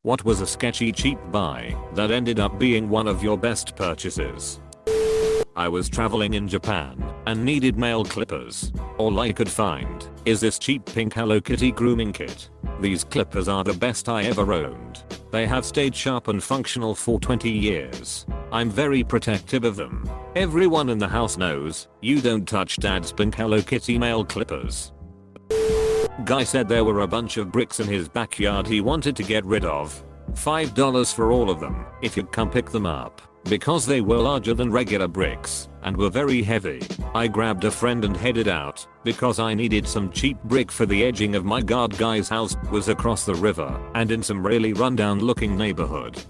What was a sketchy cheap buy that ended up being one of your best purchases? I was traveling in Japan and needed male clippers. All I could find is this cheap pink Hello Kitty grooming kit. These clippers are the best I ever owned. They have stayed sharp and functional for 20 years. I'm very protective of them. Everyone in the house knows you don't touch dad's pink Hello Kitty male clippers. Guy said there were a bunch of bricks in his backyard he wanted to get rid of. $5 for all of them if you'd come pick them up, because they were larger than regular bricks and were very heavy. I grabbed a friend and headed out because I needed some cheap brick for the edging of my guard. Guy's house was across the river and in some really rundown looking neighborhood.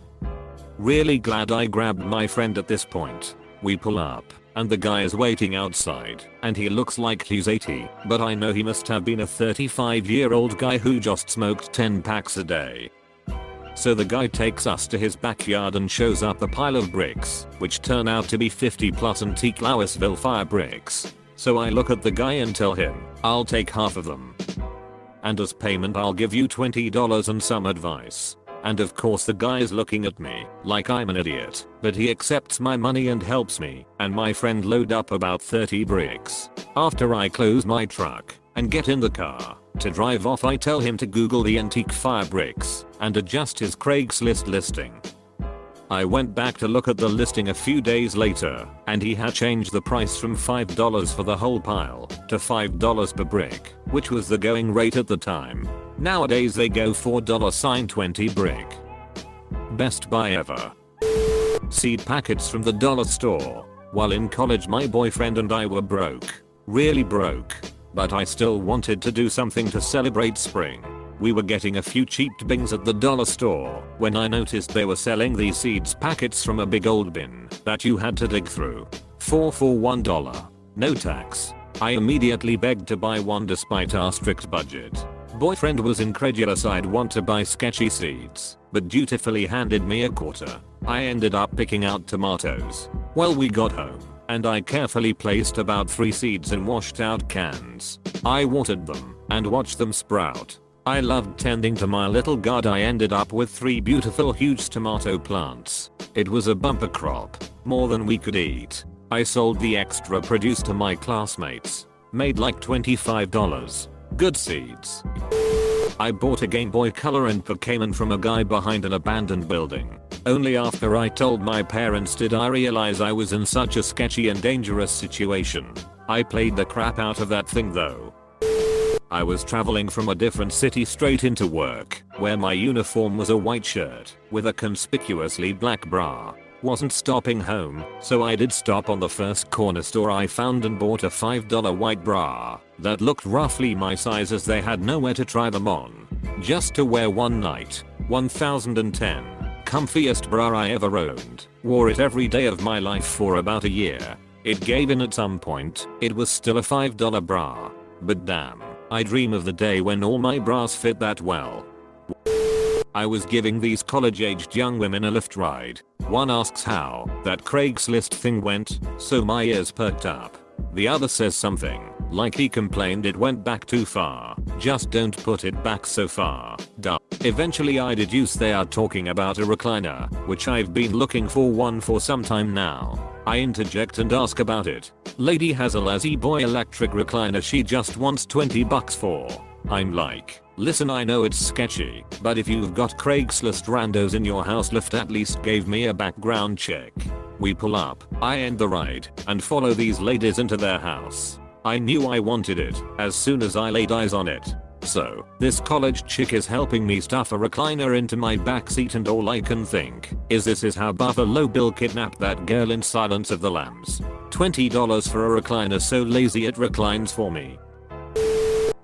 Really glad I grabbed my friend at this point. We pull up and the guy is waiting outside and he looks like he's 80, but I know he must have been a 35-year-old guy who just smoked 10 packs a day. So the guy takes us to his backyard and shows up a pile of bricks, which turn out to be 50 plus antique Louisville fire bricks. So I look at the guy and tell him, I'll take half of them. And as payment I'll give you $20 and some advice. And of course the guy is looking at me like I'm an idiot, but he accepts my money and helps me and my friend load up about 30 bricks. After I close my truck and get in the car to drive off, I tell him to Google the antique fire bricks and adjust his Craigslist listing. I went back to look at the listing a few days later and he had changed the price from $5 for the whole pile to $5 per brick, which was the going rate at the time. Nowadays they go $4.20 brick. Best buy ever. Seed packets from the dollar store. While in college my boyfriend and I were broke. Really broke. But I still wanted to do something to celebrate spring. We were getting a few cheap things at the dollar store when I noticed they were selling these seeds packets from a big old bin that you had to dig through. 4 for $1. No tax. I immediately begged to buy one despite our strict budget. Boyfriend was incredulous I'd want to buy sketchy seeds, but dutifully handed me a quarter. I ended up picking out tomatoes. Well, we got home and I carefully placed about 3 seeds in washed out cans. I watered them and watched them sprout. I loved tending to my little garden. I ended up with 3 beautiful huge tomato plants. It was a bumper crop, more than we could eat. I sold the extra produce to my classmates. Made like $25. Good seeds. I bought a Game Boy Color and Pokémon from a guy behind an abandoned building. Only after I told my parents did I realize I was in such a sketchy and dangerous situation. I played the crap out of that thing though. I was traveling from a different city straight into work, where my uniform was a white shirt with a conspicuously black bra. Wasn't stopping home, so I did stop on the first corner store I found and bought a $5 white bra that looked roughly my size as they had nowhere to try them on. Just to wear one night. 1010. Comfiest bra I ever owned. Wore it every day of my life for about a year. It gave in at some point. It was still a $5 bra. But damn, I dream of the day when all my bras fit that well. I was giving these college-aged young women a Lyft ride. One asks how that Craigslist thing went, so my ears perked up. The other says something like he complained it went back too far. Just don't put it back so far. Duh. Eventually I deduce they are talking about a recliner, which I've been looking for one for some time now. I interject and ask about it. Lady has a lazy boy electric recliner she just wants $20 for. I'm like, listen, I know it's sketchy, but if you've got Craigslist randos in your house, Lyft at least gave me a background check. We pull up, I end the ride, and follow these ladies into their house. I knew I wanted it as soon as I laid eyes on it. So, this college chick is helping me stuff a recliner into my backseat and all I can think is this is how Buffalo Bill kidnapped that girl in Silence of the Lambs. $20 for a recliner so lazy it reclines for me.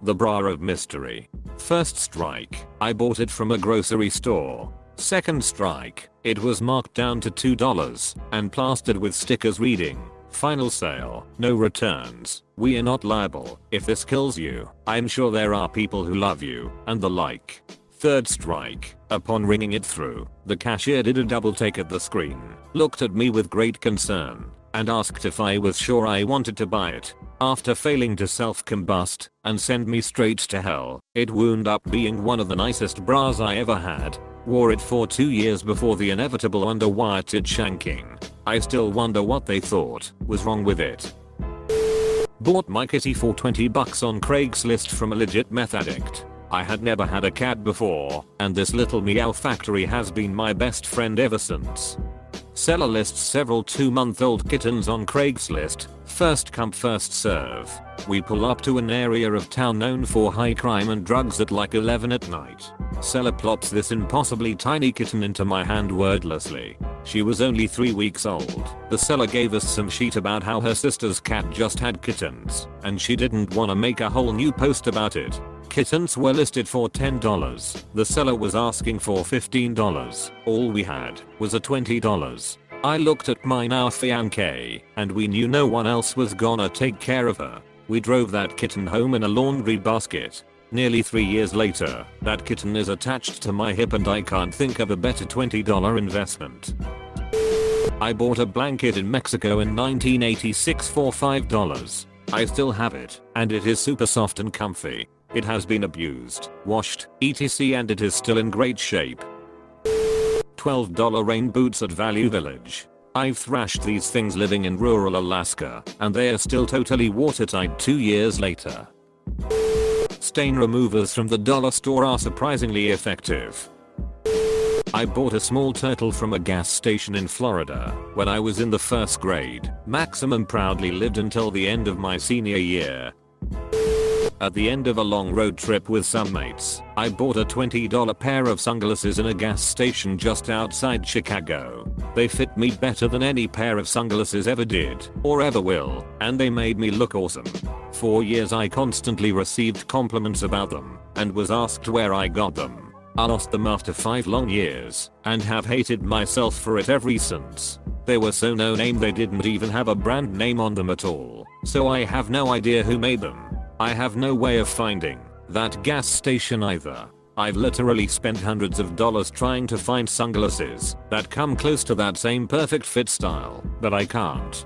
The bra of mystery. First strike, I bought it from a grocery store. Second strike, it was marked down to $2 and plastered with stickers reading, final sale, no returns, we are not liable if this kills you. I'm sure there are people who love you, and the like. Third strike, upon ringing it through, the cashier did a double take at the screen, looked at me with great concern, and asked if I was sure I wanted to buy it. After failing to self-combust and send me straight to hell, it wound up being one of the nicest bras I ever had. Wore it for 2 years before the inevitable underwire-tit shanking. I still wonder what they thought was wrong with it. Bought my kitty for $20 on Craigslist from a legit meth addict. I had never had a cat before, and this little meow factory has been my best friend ever since. Seller lists several 2-month-old kittens on Craigslist, first come first serve. We pull up to an area of town known for high crime and drugs at like 11 at night. Seller plops this impossibly tiny kitten into my hand wordlessly. She was only 3 weeks old. The seller gave us some shit about how her sister's cat just had kittens, and she didn't wanna make a whole new post about it. Kittens were listed for $10. The seller was asking for $15. All we had was a $20. I looked at my now fiancé, and we knew no one else was gonna take care of her. We drove that kitten home in a laundry basket. Nearly 3 years later, that kitten is attached to my hip and I can't think of a better $20 investment. I bought a blanket in Mexico in 1986 for $5. I still have it, and it is super soft and comfy. It has been abused, washed, etc, and it is still in great shape. $12 rain boots at Value Village. I've thrashed these things living in rural Alaska, and they are still totally watertight 2 years later. Stain removers from the dollar store are surprisingly effective. I bought a small turtle from a gas station in Florida when I was in the 1st grade. Maximum proudly lived until the end of my senior year. At the end of a long road trip with some mates, I bought a $20 pair of sunglasses in a gas station just outside Chicago. They fit me better than any pair of sunglasses ever did, or ever will, and they made me look awesome. For years I constantly received compliments about them, and was asked where I got them. I lost them after 5 long years, and have hated myself for it ever since. They were so no name they didn't even have a brand name on them at all, so I have no idea who made them. I have no way of finding that gas station either. I've literally spent hundreds of dollars trying to find sunglasses that come close to that same perfect fit style, but I can't.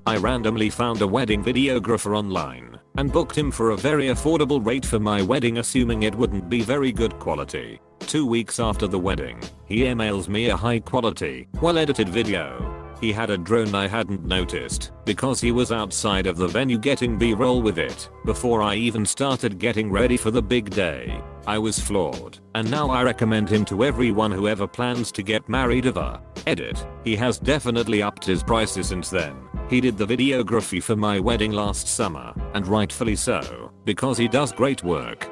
I randomly found a wedding videographer online and booked him for a very affordable rate for my wedding, assuming it wouldn't be very good quality. 2 weeks after the wedding, he emails me a high quality, well edited video. He had a drone I hadn't noticed because he was outside of the venue getting B-roll with it before I even started getting ready for the big day. I was floored, and now I recommend him to everyone who ever plans to get married ever. Edit. He has definitely upped his prices since then. He did the videography for my wedding last summer, and rightfully so, because he does great work.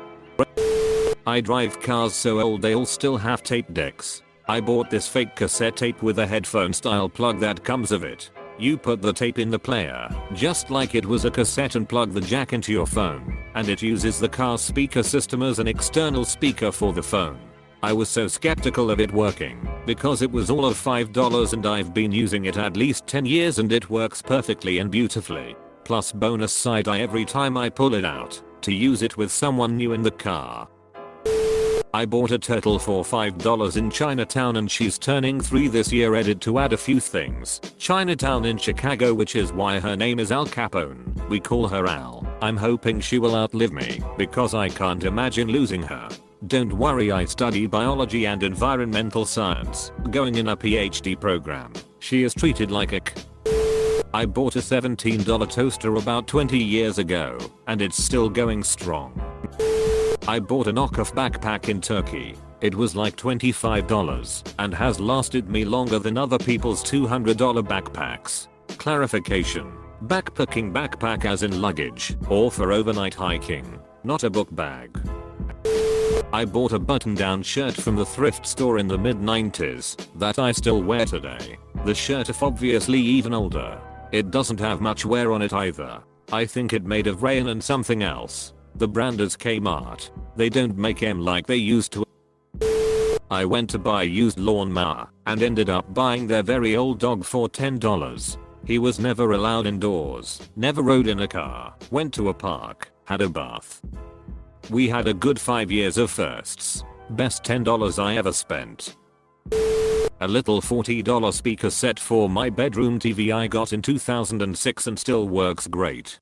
I drive cars so old they all still have tape decks. I bought this fake cassette tape with a headphone style plug that comes with it. You put the tape in the player, just like it was a cassette, and plug the jack into your phone, and it uses the car's speaker system as an external speaker for the phone. I was so skeptical of it working, because it was all of $5 and I've been using it at least 10 years and it works perfectly and beautifully. Plus bonus side eye every time I pull it out, to use it with someone new in the car. I bought a turtle for $5 in Chinatown and she's turning 3 this year. Edit to add a few things. Chinatown in Chicago, which is why her name is Al Capone. We call her Al. I'm hoping she will outlive me because I can't imagine losing her. Don't worry, I study biology and environmental science, going in a PhD program. She is treated like a I bought a $17 toaster about 20 years ago, and it's still going strong. I bought a knockoff backpack in Turkey. It was like $25 and has lasted me longer than other people's $200 backpacks. Clarification: backpacking backpack as in luggage or for overnight hiking, not a book bag. I bought a button-down shirt from the thrift store in the mid-90s that I still wear today. The shirt is obviously even older. It doesn't have much wear on it either. I think it made of rayon and something else. The brand is Kmart. They don't make them like they used to. I went to buy a used lawnmower and ended up buying their very old dog for $10. He was never allowed indoors, never rode in a car, went to a park, had a bath. We had a good 5 years of firsts. Best $10 I ever spent. A little $40 speaker set for my bedroom TV I got in 2006 and still works great.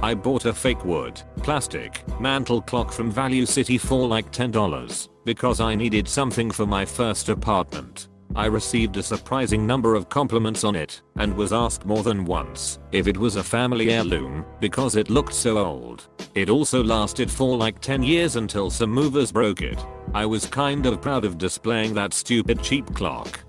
I bought a fake wood, plastic, mantle clock from Value City for like $10 because I needed something for my first apartment. I received a surprising number of compliments on it and was asked more than once if it was a family heirloom because it looked so old. It also lasted for like 10 years until some movers broke it. I was kind of proud of displaying that stupid cheap clock.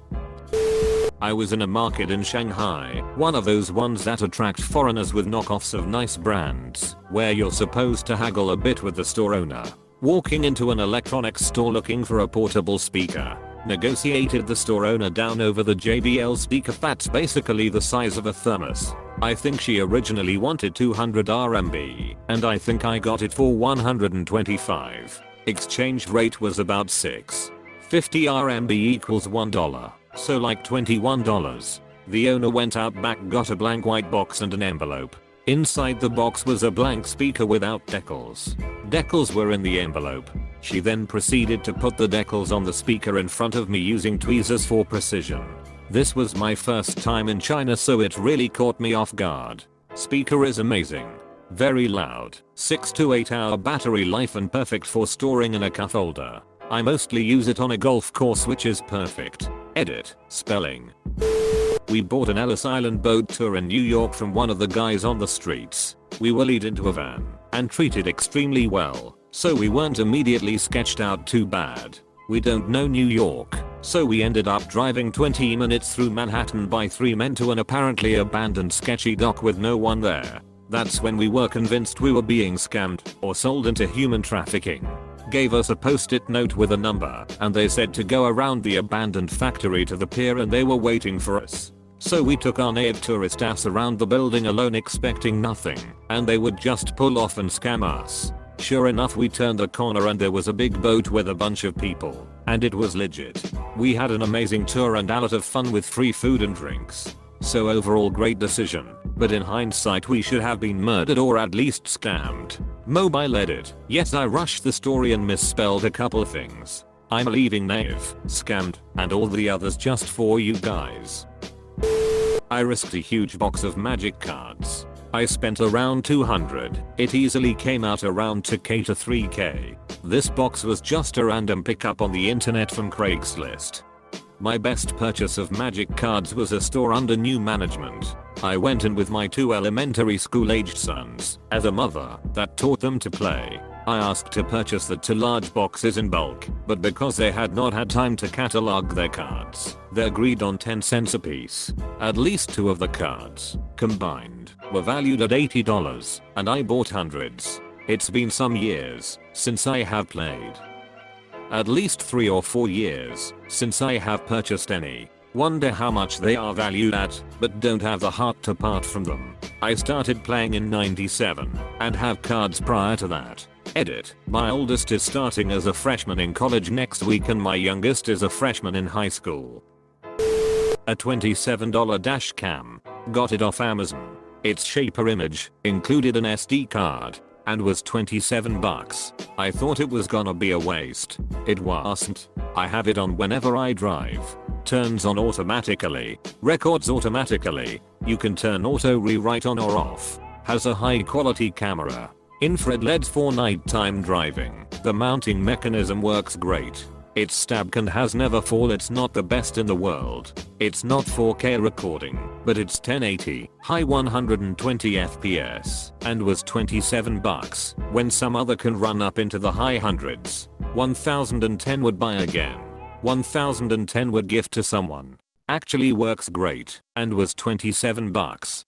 I was in a market in Shanghai, one of those ones that attract foreigners with knockoffs of nice brands, where you're supposed to haggle a bit with the store owner. Walking into an electronics store looking for a portable speaker. Negotiated the store owner down over the JBL speaker that's basically the size of a thermos. I think she originally wanted 200 RMB, and I think I got it for 125. Exchange rate was about 6. 50 RMB equals $1. So like $21. The owner went out back, got a blank white box and an envelope. Inside the box was a blank speaker without decals. Decals were in the envelope. She then proceeded to put the decals on the speaker in front of me using tweezers for precision. This was my first time in China, so it really caught me off guard. Speaker is amazing. Very loud. 6 to 8 hour battery life and perfect for storing in a cup holder. I mostly use it on a golf course, which is perfect. Edit. Spelling. We bought an Ellis Island boat tour in New York from one of the guys on the streets. We were lead into a van and treated extremely well, so we weren't immediately sketched out too bad. We don't know New York, so we ended up driving 20 minutes through Manhattan by 3 men to an apparently abandoned sketchy dock with no one there. That's when we were convinced we were being scammed or sold into human trafficking. Gave us a post-it note with a number, and they said to go around the abandoned factory to the pier and they were waiting for us. So we took our naive tourist ass around the building alone expecting nothing, and they would just pull off and scam us. Sure enough, we turned the corner and there was a big boat with a bunch of people, and it was legit. We had an amazing tour and a lot of fun with free food and drinks. So overall great decision, but in hindsight we should have been murdered or at least scammed. Mobile edit. Yes, I rushed the story and misspelled a couple things. I'm leaving naive, scammed, and all the others just for you guys. I risked a huge box of magic cards. I spent around 200. It easily came out around 2k to 3k. This box was just a random pickup on the internet from Craigslist. My best purchase of magic cards was a store under new management. I went in with my 2 elementary school aged sons, as a mother that taught them to play. I asked to purchase the 2 large boxes in bulk, but because they had not had time to catalog their cards, they agreed on 10 cents a piece. At least 2 of the cards, combined, were valued at $80, and I bought hundreds. It's been some years since I have played. At least 3 or 4 years since I have purchased any. Wonder how much they are valued at, but don't have the heart to part from them. I started playing in '97 and have cards prior to that. Edit. My oldest is starting as a freshman in college next week and my youngest is a freshman in high school. A $27 dash cam. Got it off Amazon. Its shaper image included an SD card and was 27 bucks. I thought it was gonna be a waste. It wasn't. I have it on whenever I drive. Turns on automatically. Records automatically. You can turn auto rewrite on or off. Has a high quality camera. Infrared LEDs for nighttime driving. The mounting mechanism works great. Its stab can has never fall. It's not the best in the world. It's not 4K recording, but it's 1080, high 120 FPS, and was 27 bucks, when some other can run up into the high hundreds. 1010 would buy again. 1010 would gift to someone. Actually works great, and was 27 bucks.